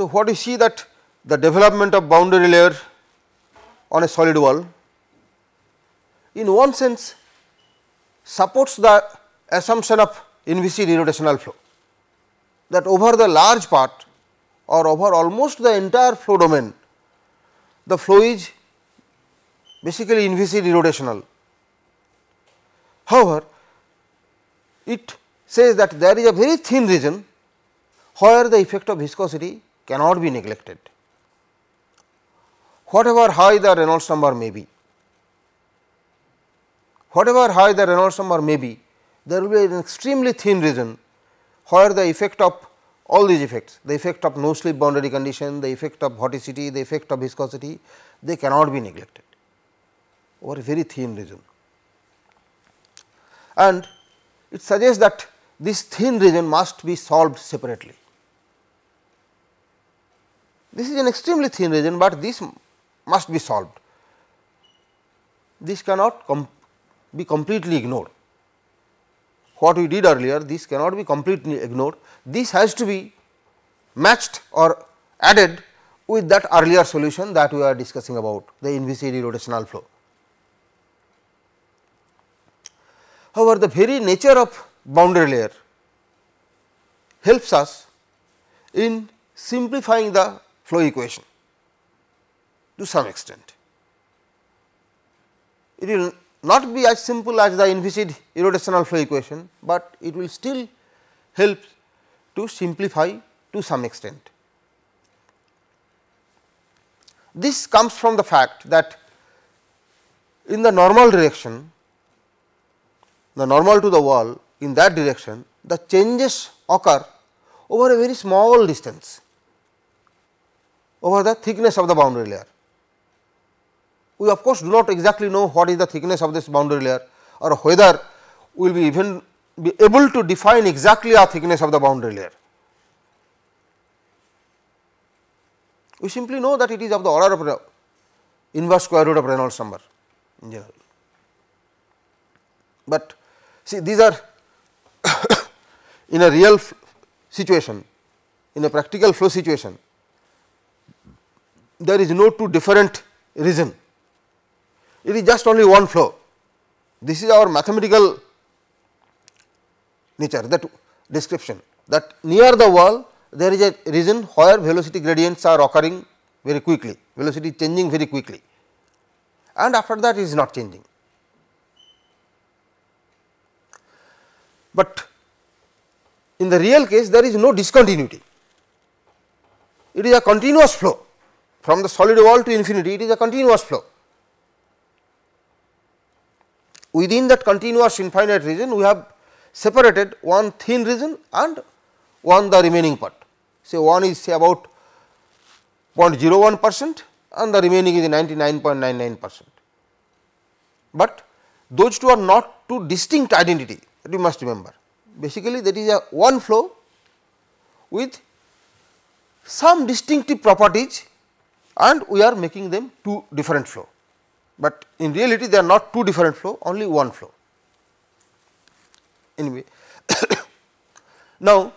So, what you see that the development of boundary layer on a solid wall in one sense supports the assumption of inviscid irrotational flow, that over the large part or over almost the entire flow domain, the flow is basically inviscid irrotational. However, it says that there is a very thin region where the effect of viscosity cannot be neglected, whatever high the Reynolds number may be. Whatever high the Reynolds number may be, there will be an extremely thin region where the effect of all these effects, the effect of no slip boundary condition, the effect of vorticity, the effect of viscosity, they cannot be neglected over a very thin region. And it suggests that this thin region must be solved separately. This is an extremely thin region, but this must be solved. This cannot be completely ignored. What we did earlier, this cannot be completely ignored. This has to be matched or added with that earlier solution that we are discussing about, the inviscid irrotational flow. However, the very nature of boundary layer helps us in simplifying the flow equation to some extent. It will not be as simple as the inviscid irrotational flow equation, but it will still help to simplify to some extent. This comes from the fact that in the normal direction, the normal to the wall, in that direction, the changes occur over a very small distance, over the thickness of the boundary layer. We of course do not exactly know what is the thickness of this boundary layer, or whether we will be even be able to define exactly the thickness of the boundary layer. We simply know that it is of the order of inverse square root of Reynolds number in general. But see, these are in a real situation, in a practical flow situation, there is no two different region. It is just only one flow. This is our mathematical nature, that description, that near the wall there is a region where velocity gradients are occurring very quickly, velocity changing very quickly, and after that it is not changing. But in the real case there is no discontinuity, it is a continuous flow from the solid wall to infinity, it is a continuous flow. Within that continuous infinite region, we have separated one thin region and one the remaining part. Say one is say about 0.01% and the remaining is 99.99%. But those two are not two distinct identity, that you must remember. Basically, that is a one flow with some distinctive properties, and we are making them two different flow. But in reality they are not two different flow, only one flow. Anyway, now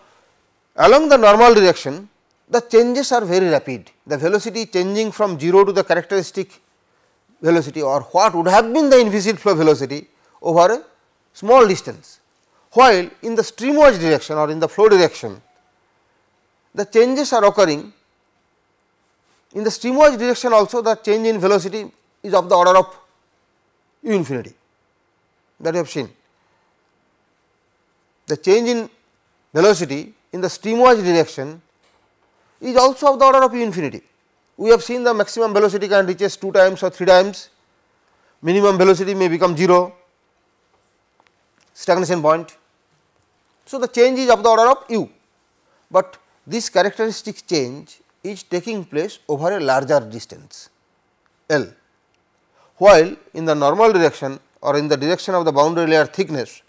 along the normal direction the changes are very rapid, the velocity changing from 0 to the characteristic velocity, or what would have been the inviscid flow velocity over a small distance, while in the streamwise direction or in the flow direction the changes are occurring. In the streamwise direction also the change in velocity is of the order of u infinity, that we have seen. The change in velocity in the streamwise direction is also of the order of u infinity. We have seen the maximum velocity can reaches 2 times or 3 times, minimum velocity may become 0, stagnation point. So, the change is of the order of u, but this characteristic change is taking place over a larger distance L, while in the normal direction or in the direction of the boundary layer thickness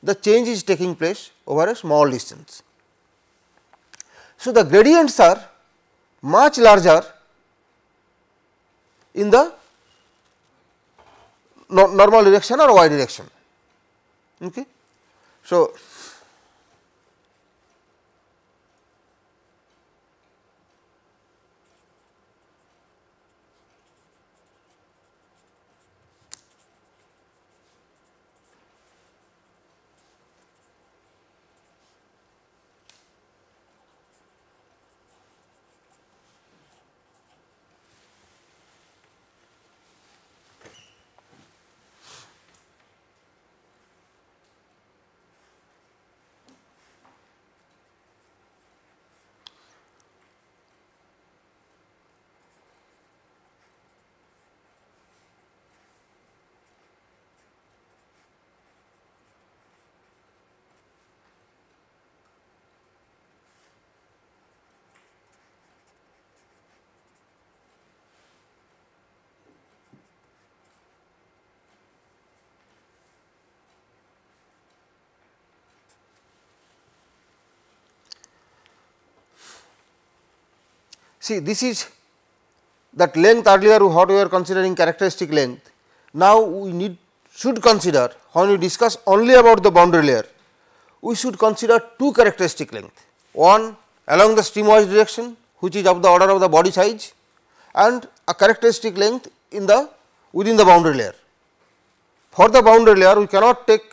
the change is taking place over a small distance. So, the gradients are much larger in the normal direction or y direction. Okay. So, see this is that length earlier what we were considering characteristic length. Now, we should consider when we discuss only about the boundary layer, we should consider two characteristic length, one along the streamwise direction which is of the order of the body size and a characteristic length in the within the boundary layer. For the boundary layer we cannot take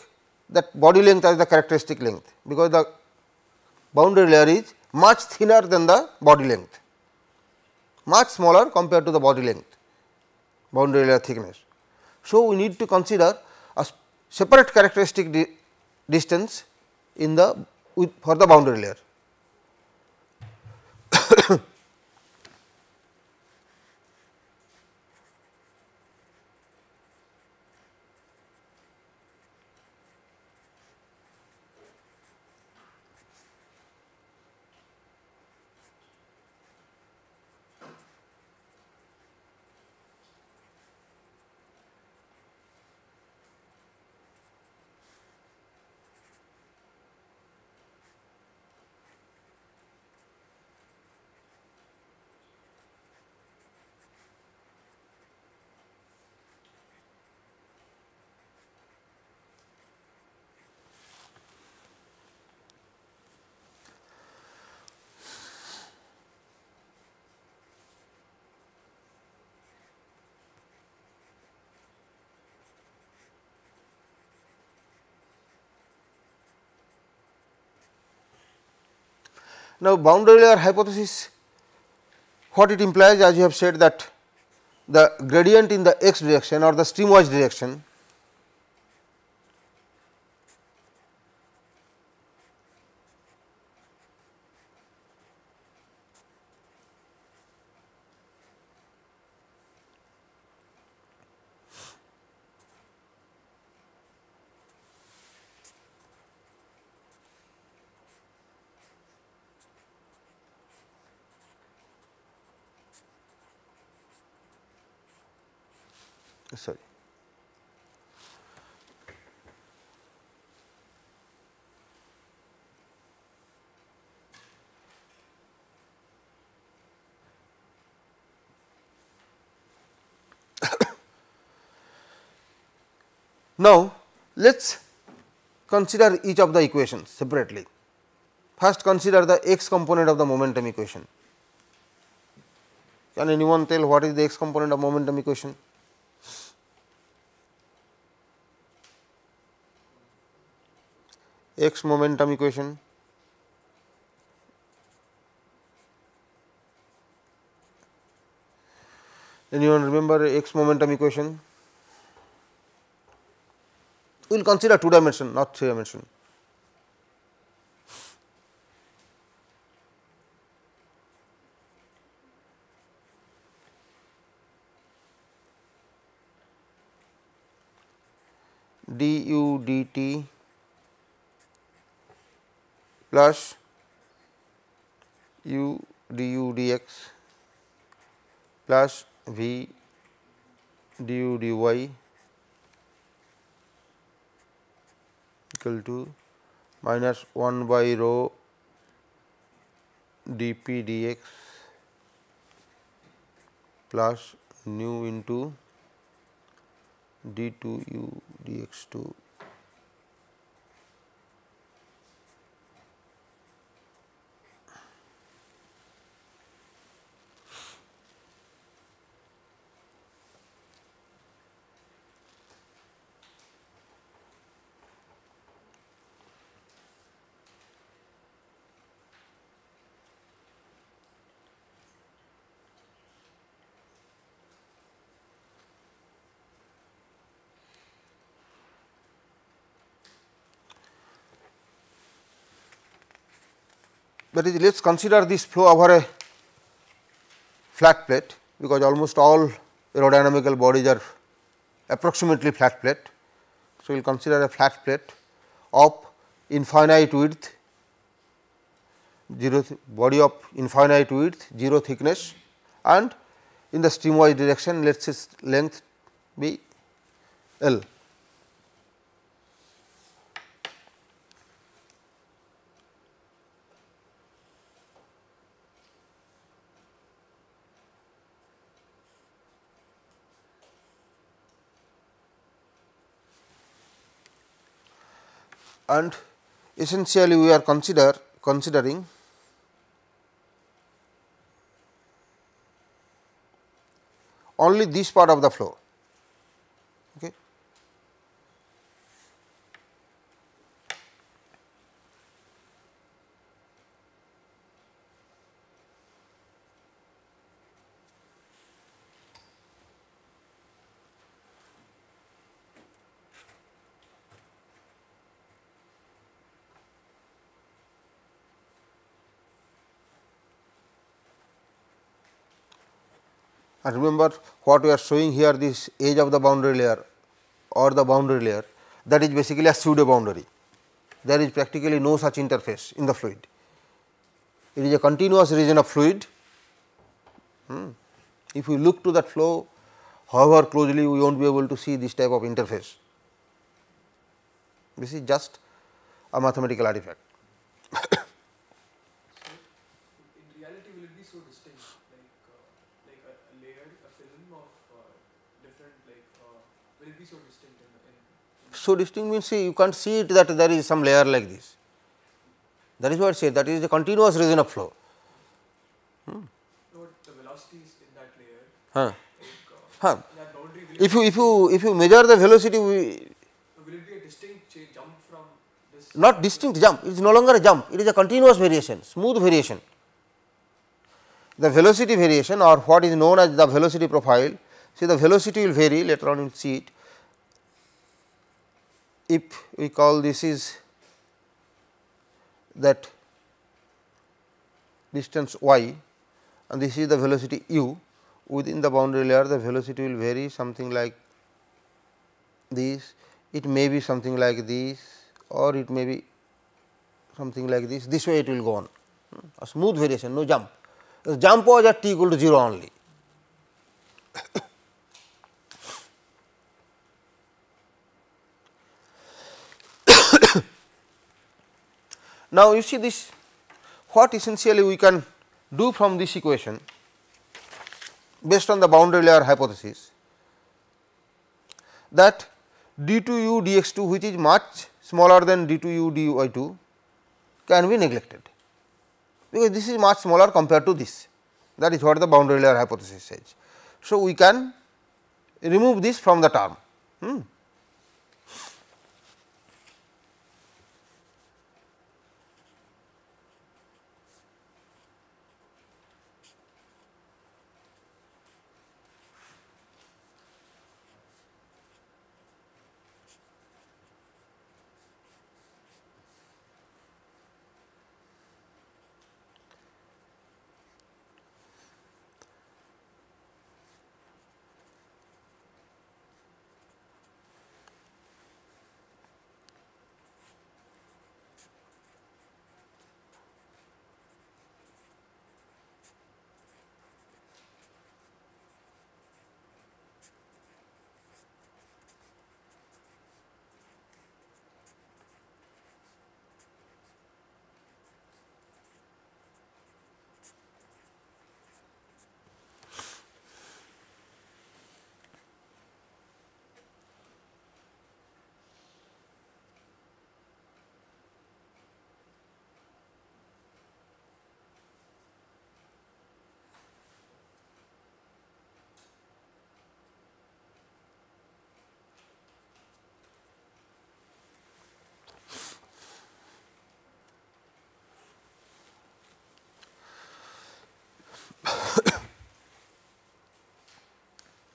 that body length as the characteristic length, because the boundary layer is much thinner than the body length, much smaller compared to the body length, boundary layer thickness. So, we need to consider a separate characteristic distance in the for the boundary layer. Now, boundary layer hypothesis, what it implies, as you have said, that the gradient in the x direction or the streamwise direction sorry. Now, let us consider each of the equations separately. First, consider the x component of the momentum equation. Can anyone tell what is the x component of momentum equation? X momentum equation. Anyone remember x momentum equation? We will consider 2 dimension, not 3 dimension. du dt plus u du dx plus v du dy equal to minus 1 by rho dp dx plus nu into d2u dx2 . That is, let us consider this flow over a flat plate, because almost all aerodynamical bodies are approximately flat plate. So, we will consider a flat plate of infinite width, body of infinite width, 0 thickness, and in the streamwise direction let us say length be L. and essentially we are considering only this part of the flow. Okay. And remember what we are showing here, this edge of the boundary layer or the boundary layer, that is basically a pseudo boundary. There is practically no such interface in the fluid. It is a continuous region of fluid. If we look to that flow, however closely, we will not be able to see this type of interface. This is just a mathematical artifact. In reality, will it be so distinct, like a layered, a film of different, will it be so distinct? So distinct means, see, you can't see it that there is some layer like this. That is what I said, that is a continuous region of flow. No, the velocities in that layer. That boundary. If you measure the velocity, will it be a distinct jump from this? Not distinct jump. It is no longer a jump. It is a continuous variation, smooth variation. The velocity variation, or what is known as the velocity profile. See, the velocity will vary. Later on, you will see it. If we call this is that distance y and this is the velocity u, within the boundary layer the velocity will vary something like this, it may be something like this, or it may be something like this way it will go on, a smooth variation, no jump. The jump was at t equal to 0 only. Now, you see this, what essentially we can do from this equation based on the boundary layer hypothesis, that d2u dx2, which is much smaller than d2u dy2, can be neglected, because this is much smaller compared to this, that is what the boundary layer hypothesis says. So, we can remove this from the term.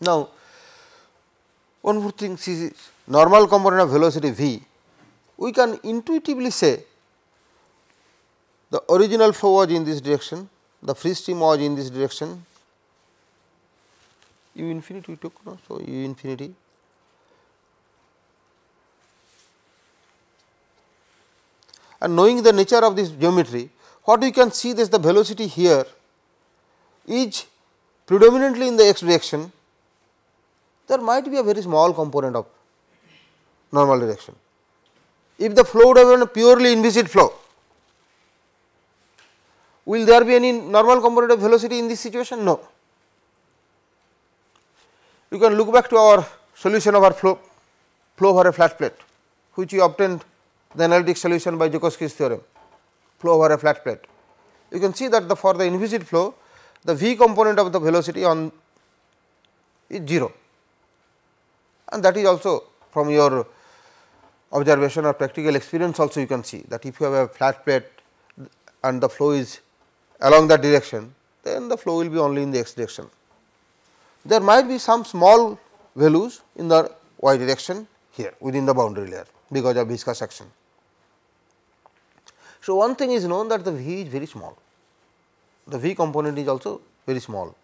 Now, one more thing is normal component of velocity v, we can intuitively say the original flow was in this direction, the free stream was in this direction, u infinity we took, no? So, u infinity and knowing the nature of this geometry, what we can see is the velocity here is predominantly in the x direction. There might be a very small component of normal direction. If the flow would have been a purely inviscid flow, will there be any normal component of velocity in this situation? No. You can look back to our solution of our flow over a flat plate, which we obtained the analytic solution by Joukowski's theorem, flow over a flat plate. You can see that for the inviscid flow, the v component of the velocity on is 0, and that is also from your observation or practical experience also you can see that if you have a flat plate and the flow is along that direction, then the flow will be only in the x direction. There might be some small values in the y direction here within the boundary layer because of viscous action. So, one thing is known that the v is very small, the v component is also very small.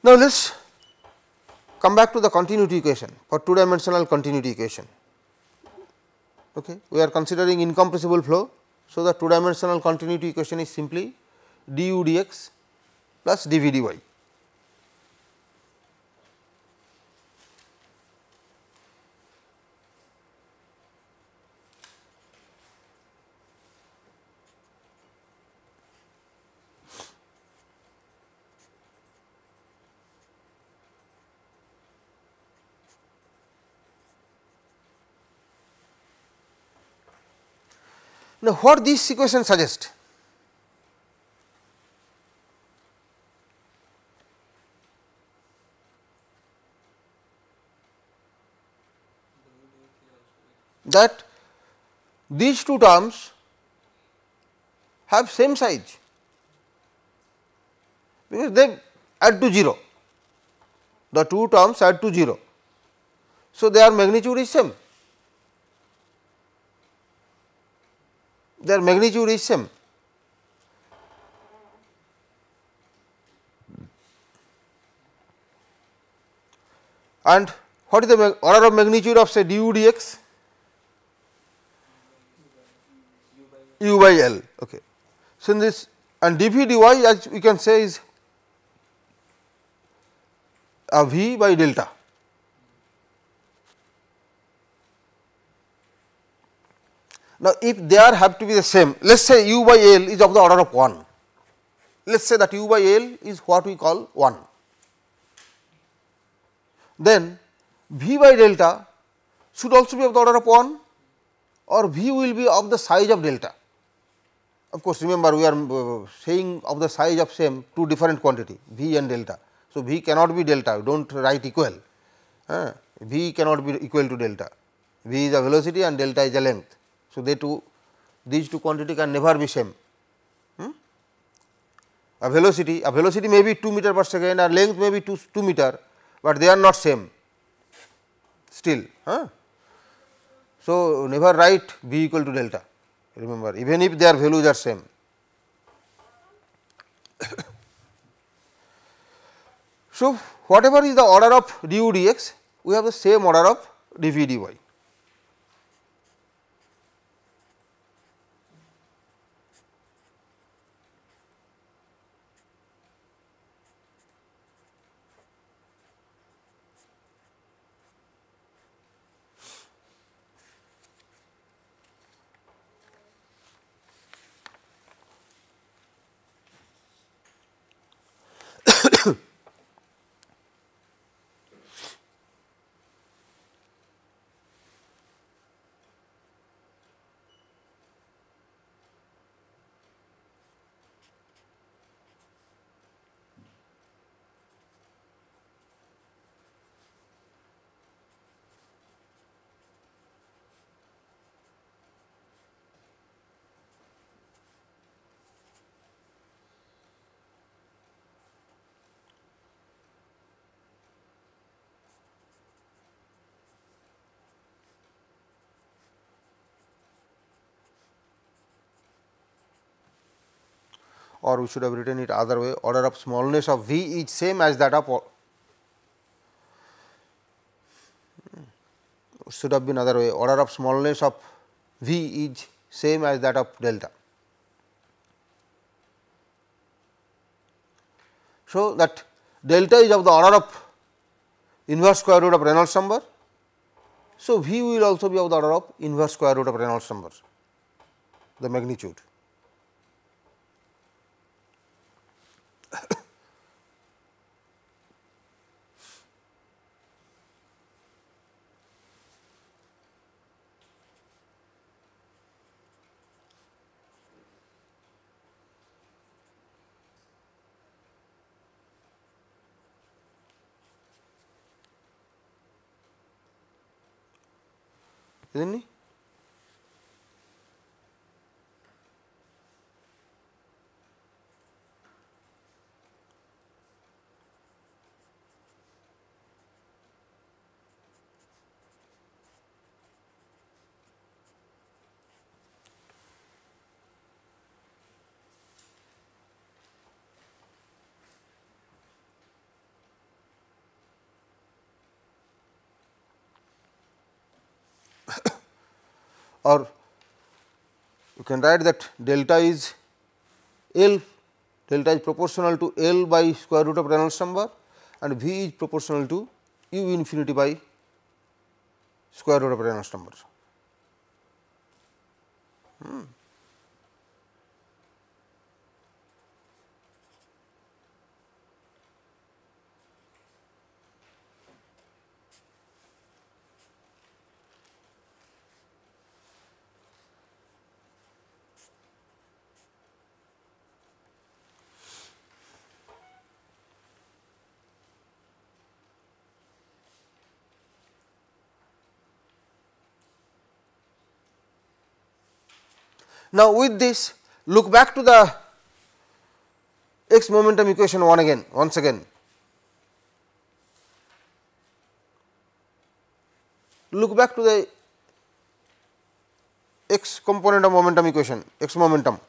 Now, let us come back to the continuity equation for 2 dimensional continuity equation. Okay. We are considering incompressible flow. So, the 2 dimensional continuity equation is simply du dx plus dv dy. Now, what this equation suggests? That these two terms have same size, because they add to 0, the two terms add to 0. So, their magnitude is same, their magnitude is same. And what is the order of magnitude of say du dx? U by L. Okay. So, in this and dv dy as we can say is a v by delta. Now, if they are have to be the same, let us say u by L is of the order of 1, let us say that u by L is what we call 1, then v by delta should also be of the order of 1 or v will be of the size of delta. Of course, remember we are saying of the size of same two different quantity v and delta. So, v cannot be delta, do not write equal, v cannot be equal to delta, v is a velocity and delta is a length. So, these two quantity can never be same. A velocity may be 2 meter per second or length may be 2 meter, but they are not same still. So, never write v equal to delta, remember even if their values are same. So, whatever is the order of du dx, we have the same order of dv dy. Or we should have written it other way, order of smallness of v is same as that of, should have been other way, order of smallness of v is same as that of delta. So, that delta is of the order of inverse square root of Reynolds number. So, v will also be of the order of inverse square root of Reynolds number, the magnitude. isn't it? Or you can write that delta is L, delta is proportional to L by square root of Reynolds number and V is proportional to u infinity by square root of Reynolds number. Now, with this look back to the x momentum equation once again. Look back to the x component of momentum equation, x momentum.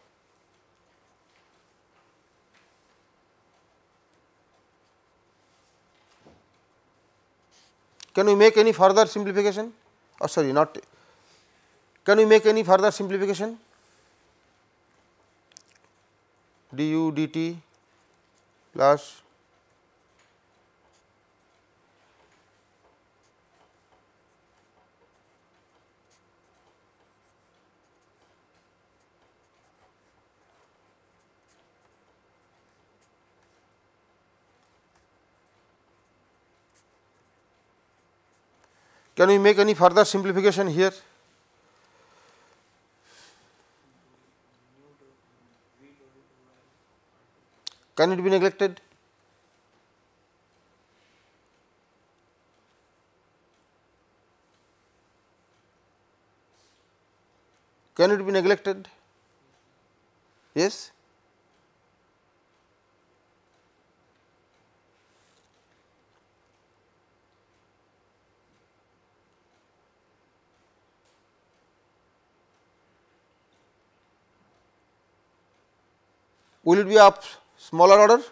Can we make any further simplification? Oh, sorry, not. Can we make any further simplification? Du dt plus can we make any further simplification here? Can it be neglected? Can it be neglected? Yes. Will it be of smaller order?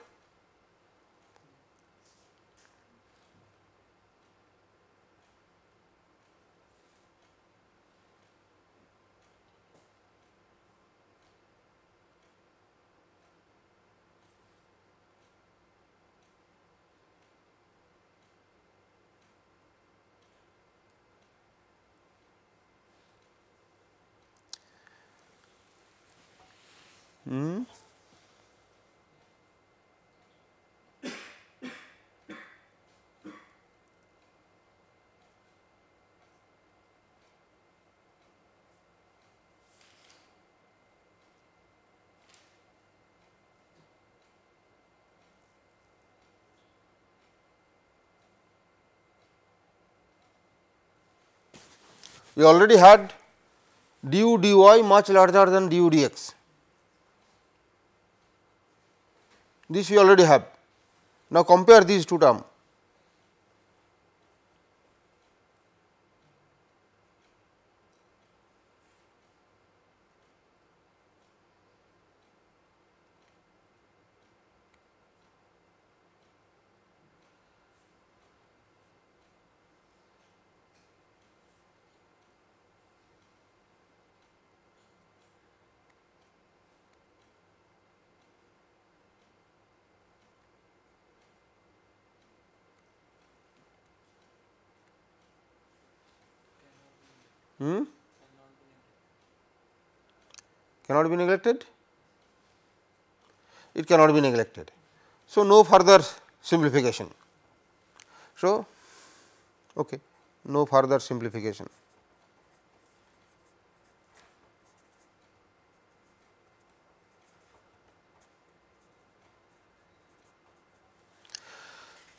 We already had du dy much larger than du dx. This we already have. Now, compare these two terms. Cannot be neglected? It cannot be neglected. So, no further simplification. So, okay, no further simplification.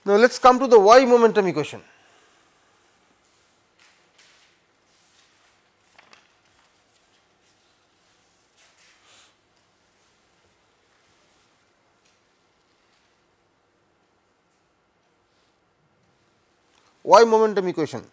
Now, let us come to the y momentum equation. Why momentum equation?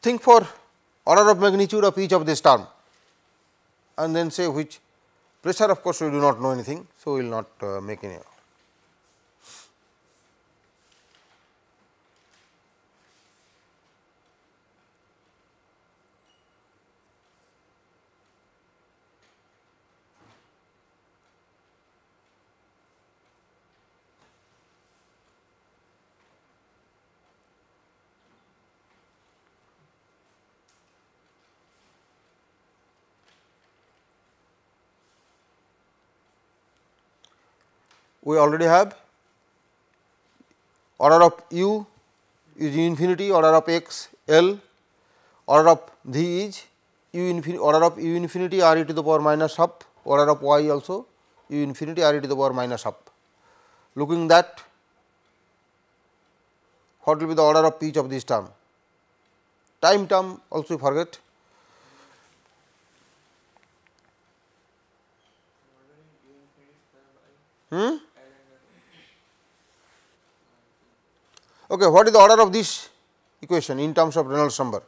Think for order of magnitude of each of this term and then say which pressure, of course, we do not know anything. So, we will not make any. We already have order of u is u infinity, order of x L, order of v is u infinity, order of u infinity r e to the power minus half, order of y also u infinity r e to the power minus half. Looking that, what will be the order of each of these term? Time term also forget. Okay, what is the order of this equation in terms of Reynolds number?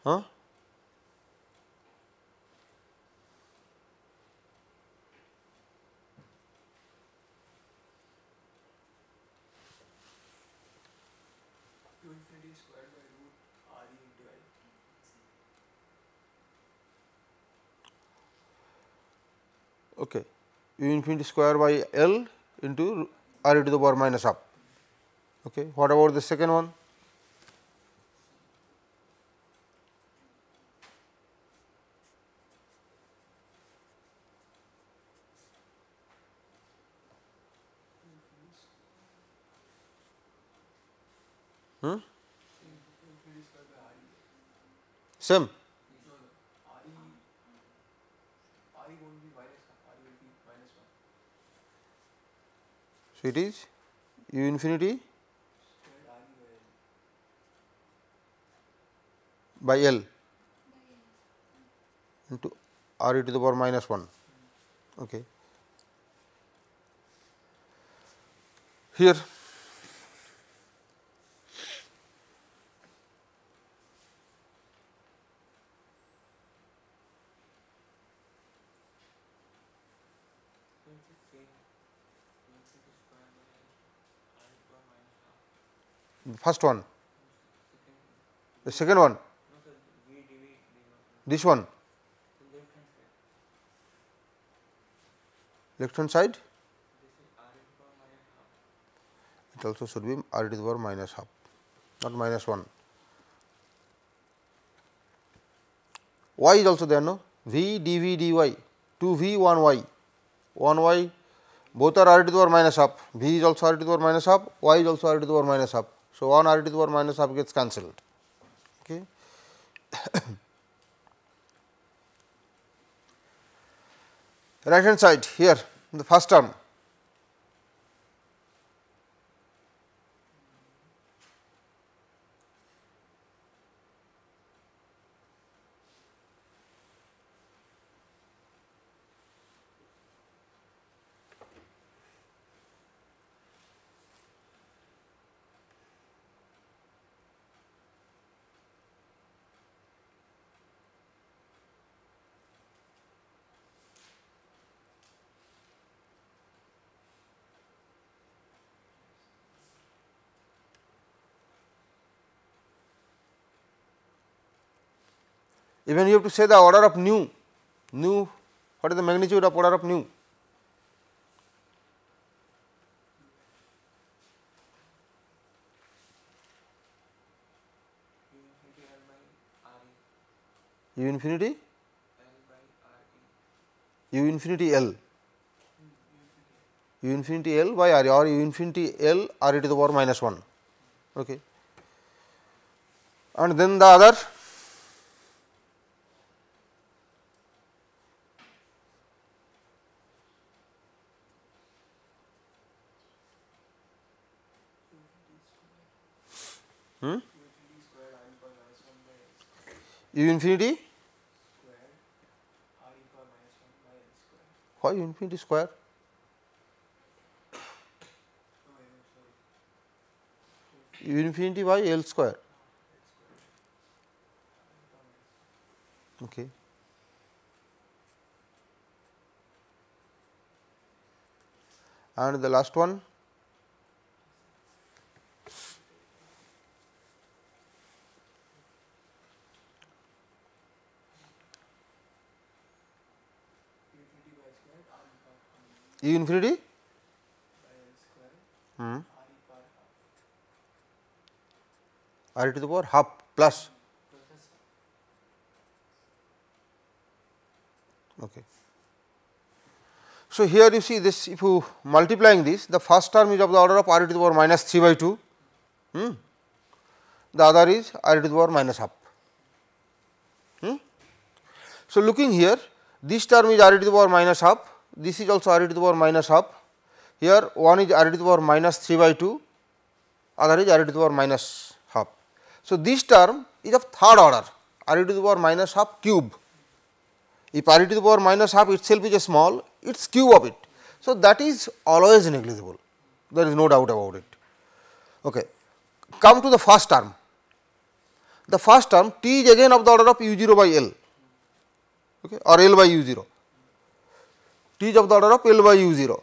Huh? U infinity squared by root r e into L. Okay, u infinity square by L into r e to the power minus half. Okay, what about the second one? U infinity squared by r e. Same. No, r e won't be minus half, r e will be minus 1. So, it is u infinity Squared r e by L into r e to the power minus 1. Okay. Here the first one, the second one, this one, left hand side, it also should be r e to the power minus half, not minus 1. Y is also there, no? V dV dy, 2V 1y, 1y both are r e to the power minus half, V is also r e to the power minus half, y is also r e to the power minus half. So, 1 r e to the power minus half gets cancelled. Okay. Right hand side here, the first term, Even you have to say the order of nu, what is the magnitude of order of nu? U infinity L, U infinity L by R or U infinity L R e to the power minus 1. Okay. And then the other U infinity, why U infinity square? U infinity by L square. Okay. And the last one, U infinity R e to the power half plus. Okay. So, here you see this, if you multiplying this, the first term is of the order of R e to the power minus 3 by 2, the other is R e to the power minus half. So, looking here, this term is R e to the power minus half, this is also R e to the power minus half, here one is R e to the power minus 3 by 2, other is R e to the power minus half. So, this term is of third order, R e to the power minus half cube. If R e to the power minus half itself is a small, it is cube of it. So, that is always negligible, there is no doubt about it. Okay. Come to the first term. The first term t is again of the order of u 0 by L, okay, or L by u 0, t is of the order of L by u 0.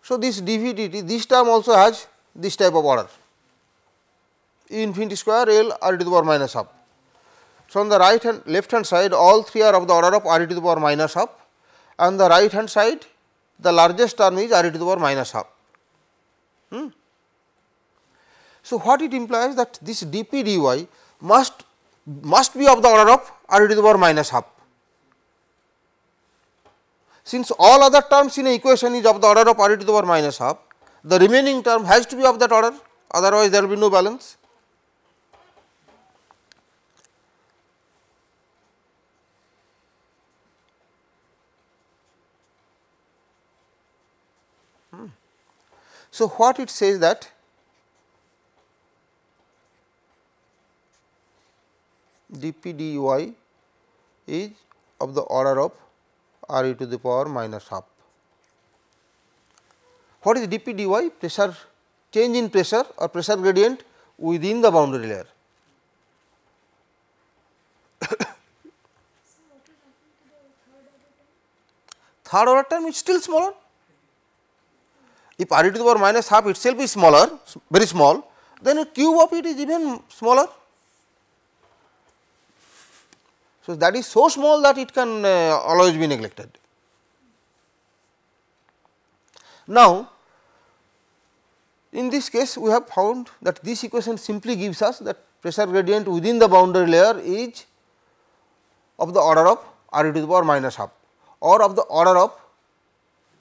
So, this dv dt, this term also has this type of order, u infinity square L R e to the power minus half. So, on the right hand left hand side all three are of the order of R e to the power minus half, and the right hand side the largest term is R e to the power minus half. So, what it implies that this dp dy must be of the order of R e to the power minus half. Since all other terms in a equation is of the order of R e to the power minus half, the remaining term has to be of that order, otherwise there will be no balance. So, what it says that dp dy is of the order of R e to the power minus half. What is dp dy? Pressure, change in pressure or pressure gradient within the boundary layer. Third order term is still smaller. If R e to the power minus half itself is smaller, very small, then a cube of it is even smaller. So, that is so small that it can always be neglected. Now, in this case we have found that this equation simply gives us that pressure gradient within the boundary layer is of the order of R e to the power minus half or of the order of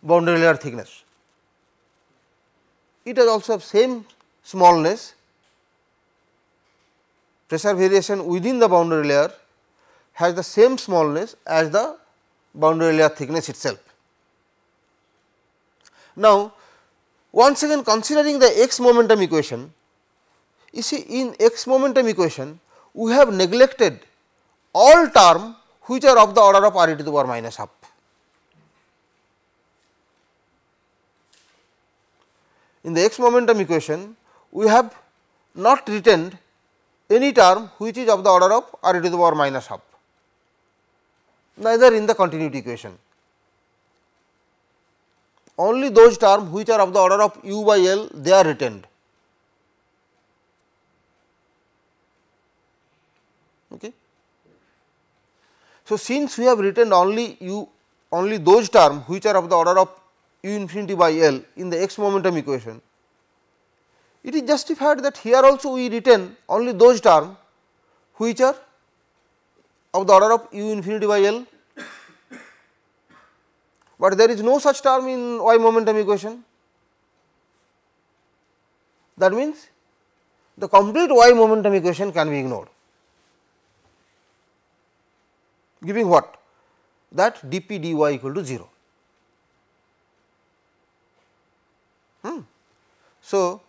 boundary layer thickness. It has also have same smallness, pressure variation within the boundary layer has the same smallness as the boundary layer thickness itself. Now, once again considering the x momentum equation, you see in x momentum equation we have neglected all term which are of the order of R e to the power minus half. In the x momentum equation we have not retained any term which is of the order of R e to the power minus half, neither in the continuity equation. Only those terms which are of the order of u by L, they are retained. Okay. So, since we have written only those terms which are of the order of u infinity by L in the x momentum equation, it is justified that here also we retain only those terms which are of the order of u infinity by L, but there is no such term in y momentum equation. That means, the complete y momentum equation can be ignored, giving what? That dp dy equal to 0. So,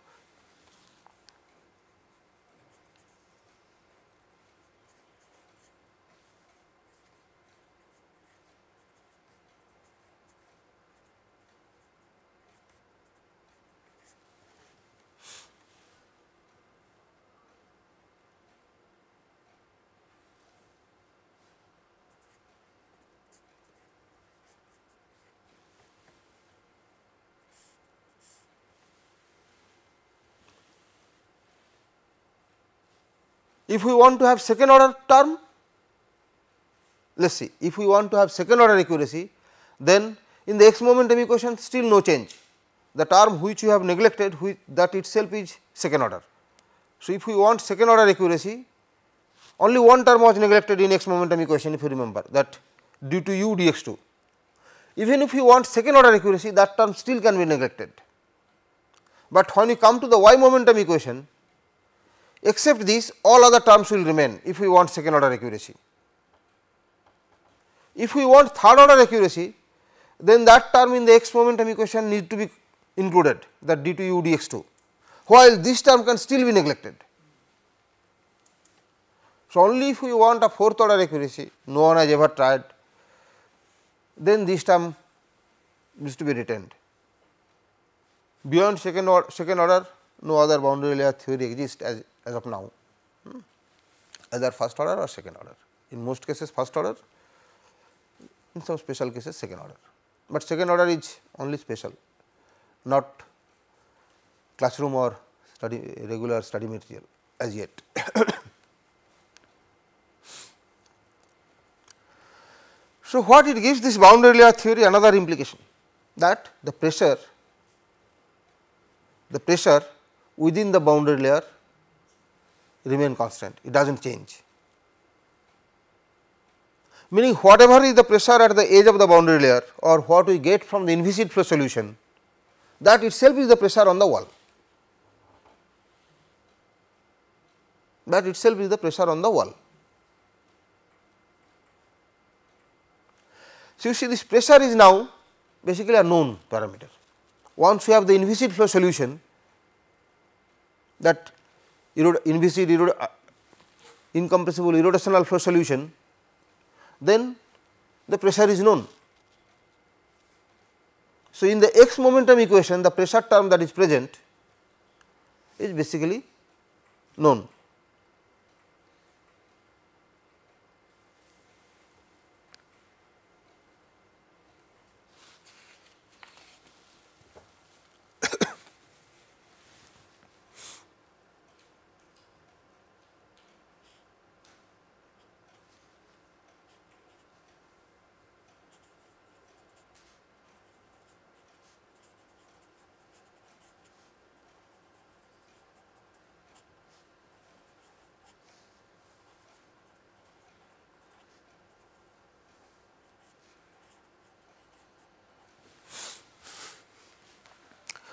if we want to have second order term, let us see, if we want to have second order accuracy, then in the x momentum equation still no change, the term which you have neglected, that itself is second order. So, if we want second order accuracy, only one term was neglected in x momentum equation, if you remember, that due to u dx2. Even if you want second order accuracy, that term still can be neglected, but when you come to the y momentum equation, except this all other terms will remain if we want second order accuracy. If we want third order accuracy, then that term in the x momentum equation needs to be included, that d to u dx2, while this term can still be neglected. So, only if we want a fourth order accuracy, no one has ever tried, then this term needs to be retained. Beyond second order, no other boundary layer theory exists as of now, either first order or second order. In most cases first order, in some special cases second order, but second order is only special, not classroom or regular study material as yet. So, what it gives this boundary layer theory? Another implication, that the pressure within the boundary layer remain constant, it does not change, meaning whatever is the pressure at the edge of the boundary layer or what we get from the inviscid flow solution, that itself is the pressure on the wall, that itself is the pressure on the wall. So, you see this pressure is now basically a known parameter. Once we have the inviscid flow solution, that incompressible irrotational flow solution, then the pressure is known. So, in the x momentum equation, the pressure term that is present is basically known.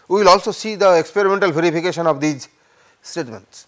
We will also see the experimental verification of these statements.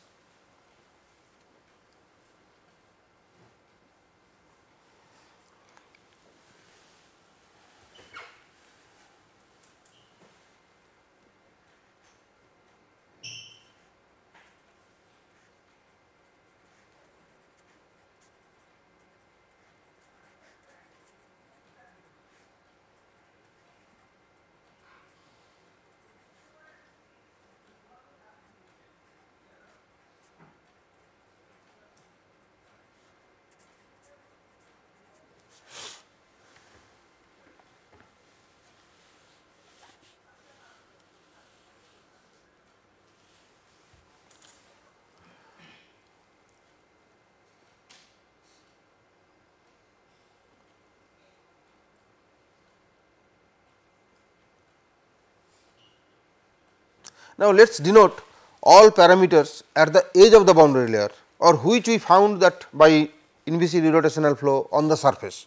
Now, let us denote all parameters at the edge of the boundary layer or which we found that by inviscid rotational flow on the surface.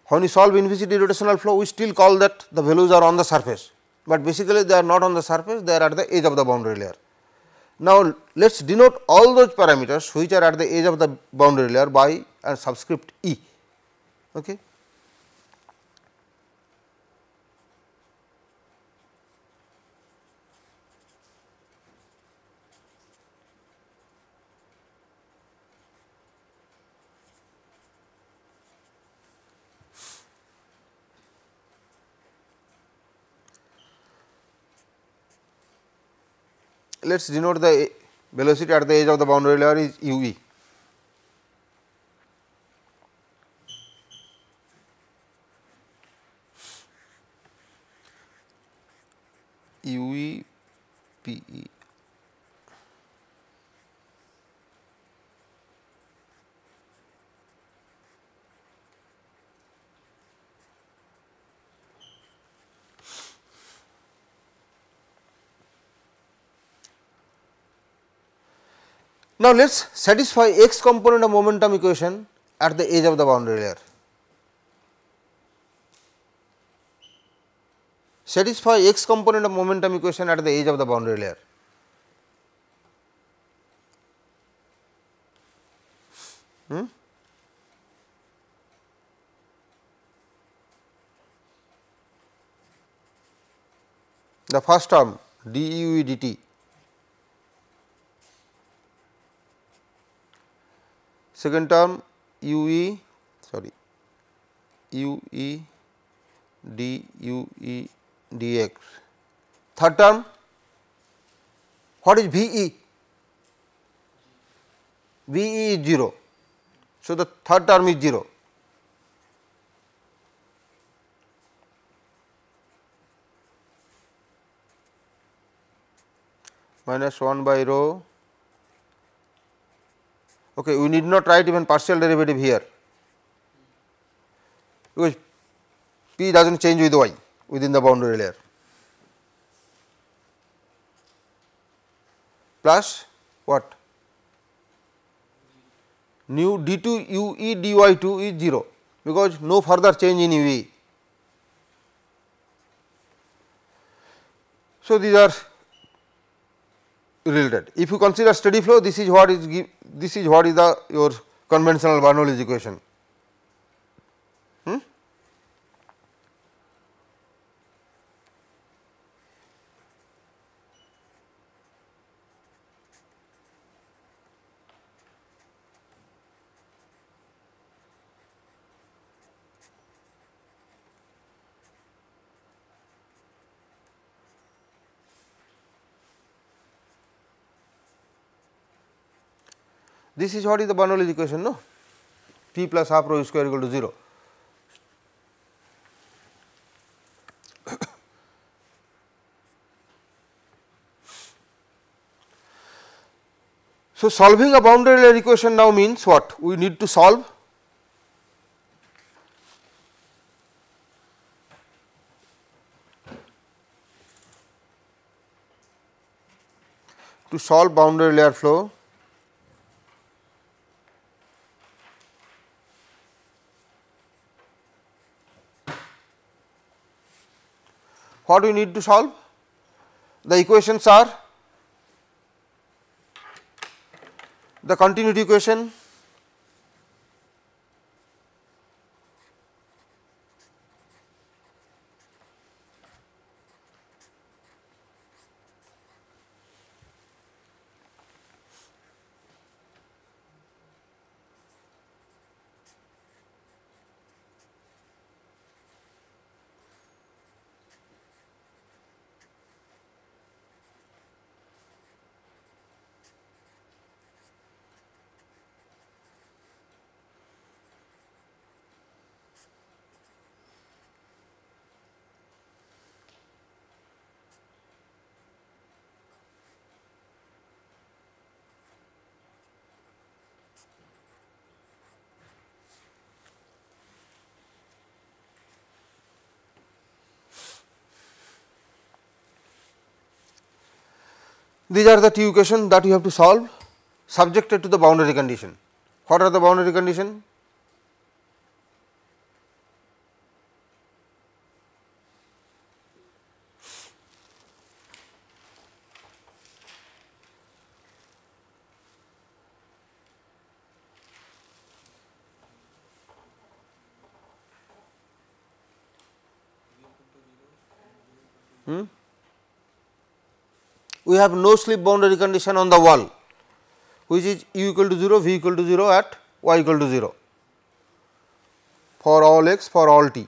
When we solve inviscid rotational flow, we still call that the values are on the surface, but basically they are not on the surface, they are at the edge of the boundary layer. Now, let us denote all those parameters which are at the edge of the boundary layer by a subscript E. Okay. Let us denote the velocity at the edge of the boundary layer is u e. U e p e. Now, let us satisfy x component of momentum equation at the edge of the boundary layer. Satisfy x component of momentum equation at the edge of the boundary layer. The first term d u e dt, second term u e d u e dx, third term what is V e? V e is 0. So, the third term is 0. Minus 1 by rho. Okay, we need not write even partial derivative here, because p does not change with y within the boundary layer, plus what nu d2 u e dy 2 is 0, because no further change in u e. So, these are related. If you consider steady flow, this is what is the your conventional Bernoulli's equation. This is what is the Bernoulli's equation, no? P plus half rho square equal to 0. So, solving a boundary layer equation now means what? We need to solve boundary layer flow. What we need to solve? The equations are the continuity equation, These are the two equations that you have to solve subjected to the boundary condition. What are the boundary condition? We have no slip boundary condition on the wall, which is u equal to 0, v equal to 0 at y equal to 0 for all x for all t.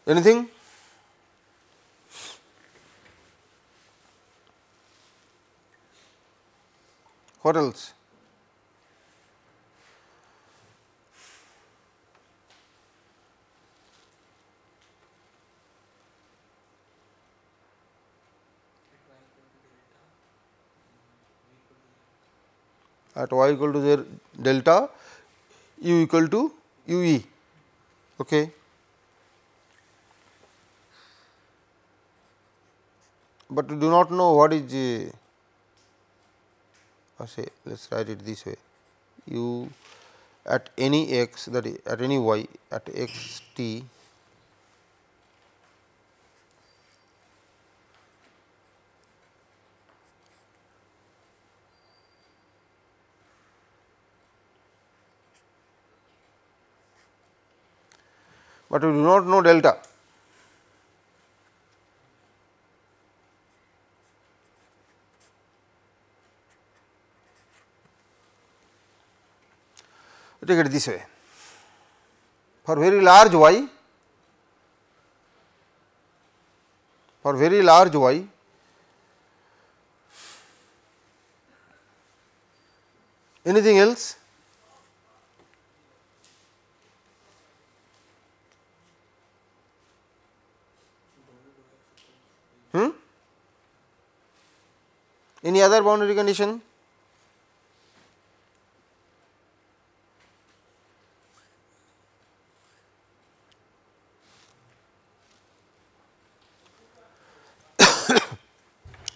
Anything? What else? At y equal to delta u equal to u e. Okay. But we do not know what is say let us write it this way, u at any x, that is at any y at x t but we do not know delta. Take it this way, for very large y, anything else? Any other boundary condition?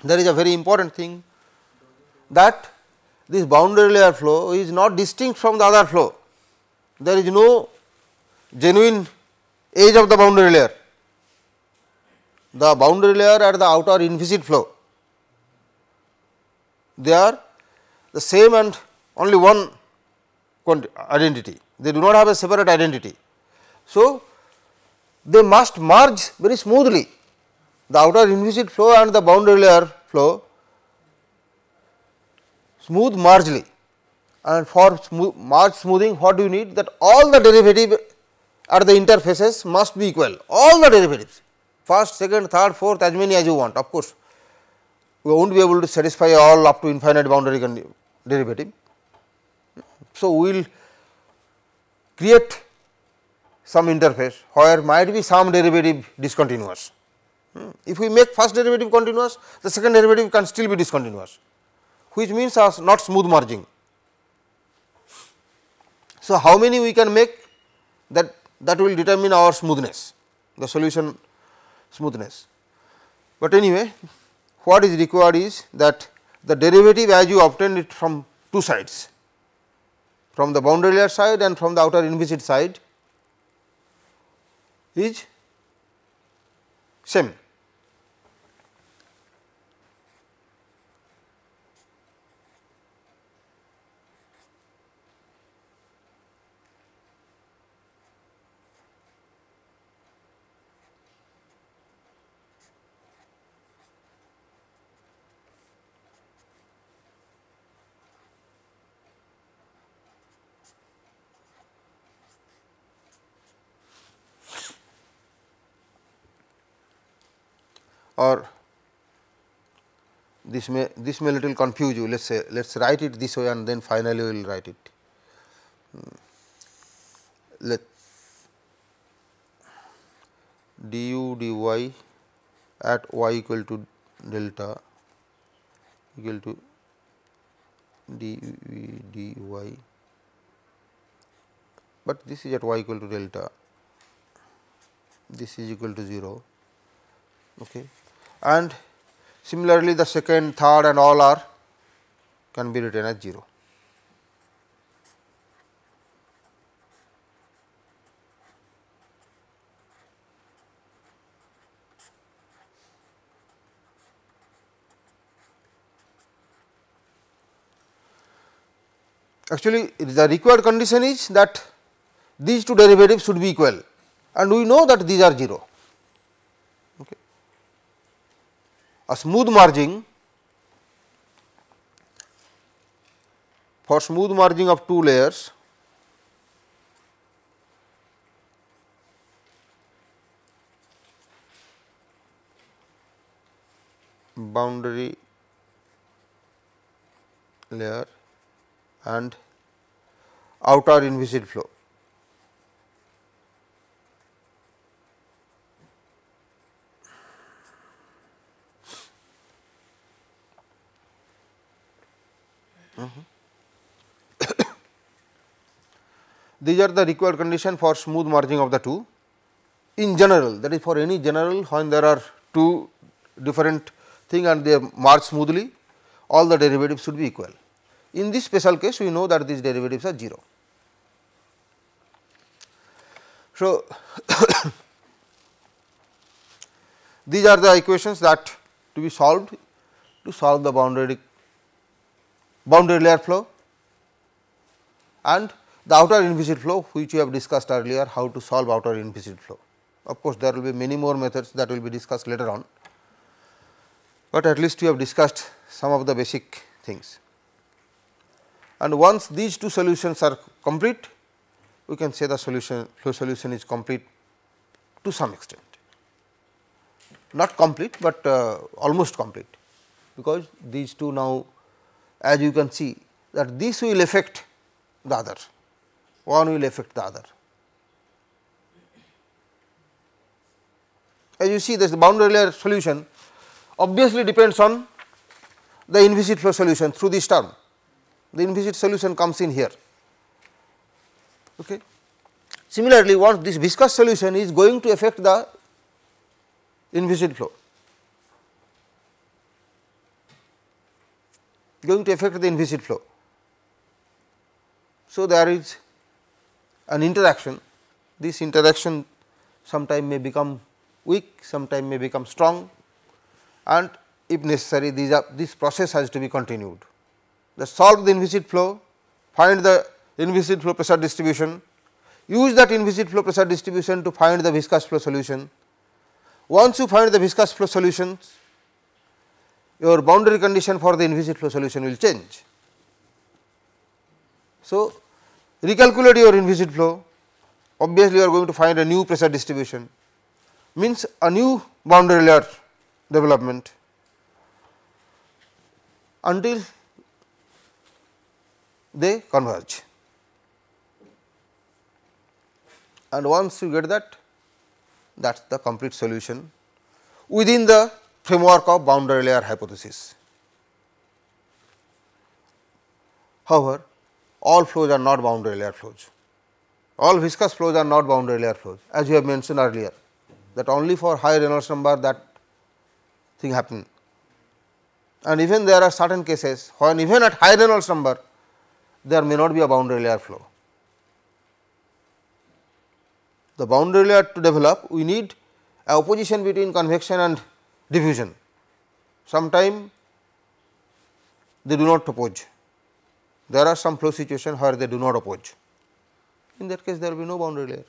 There is a very important thing, that this boundary layer flow is not distinct from the other flow. There is no genuine edge of the boundary layer. The boundary layer and the outer inviscid flow, they are the same and only one identity. They do not have a separate identity. So, they must merge very smoothly. The outer inviscid flow and the boundary layer flow smooth marginally, and for merge smoothing what do you need? That all the derivative at the interfaces must be equal, all the derivatives, first, second, third, fourth, as many as you want. Of course, we will not be able to satisfy all up to infinite boundary derivative. So, we will create some interface where might be some derivative discontinuous. If we make first derivative continuous, the second derivative can still be discontinuous, which means not smooth merging. So, how many we can make, that will determine our smoothness, the solution smoothness. But anyway, what is required is that the derivative as you obtain it from two sides, from the boundary layer side and from the outer inviscid side, is same. Or this may little confuse you. Let us write it this way and then finally we will write it. Let du dy at y equal to delta equal to dV dy, but this is at y equal to delta, this is equal to 0. Okay. And similarly, the second, third and all are can be written as 0. Actually, the required condition is that these two derivatives should be equal, and we know that these are 0. Okay. A smooth merging, for smooth merging of two layers, boundary layer and outer inviscid flow. These are the required condition for smooth merging of the two. In general, that is for any general, when there are two different thing and they merge smoothly, all the derivatives should be equal. In this special case, we know that these derivatives are 0. So, these are the equations that to be solved to solve the boundary layer flow and the outer inviscid flow, which we have discussed earlier, how to solve outer inviscid flow. Of course, there will be many more methods that will be discussed later on, but at least we have discussed some of the basic things. And once these two solutions are complete, we can say the flow solution is complete to some extent, not complete, but almost complete, because these two now, as you can see that this will affect the other, one will affect the other. As you see, this boundary layer solution obviously depends on the inviscid flow solution through this term. The inviscid solution comes in here. Okay. Similarly, once this viscous solution is going to affect the inviscid flow, going to affect the inviscid flow. So, there is an interaction. This interaction sometime may become weak, sometime may become strong, and if necessary this process has to be continued. Solve the inviscid flow, find the inviscid flow pressure distribution, use that inviscid flow pressure distribution to find the viscous flow solution. Once you find the viscous flow solutions, your boundary condition for the inviscid flow solution will change. So, recalculate your inviscid flow, obviously you are going to find a new pressure distribution, means a new boundary layer development, until they converge, and once you get that, that is the complete solution within the framework of boundary layer hypothesis. However, all flows are not boundary layer flows, all viscous flows are not boundary layer flows, as we have mentioned earlier, that only for high Reynolds number that thing happen, and even there are certain cases when even at high Reynolds number there may not be a boundary layer flow. The boundary layer to develop, we need a opposition between convection and diffusion. Sometime they do not oppose, there are some flow situations where they do not oppose, in that case there will be no boundary layer.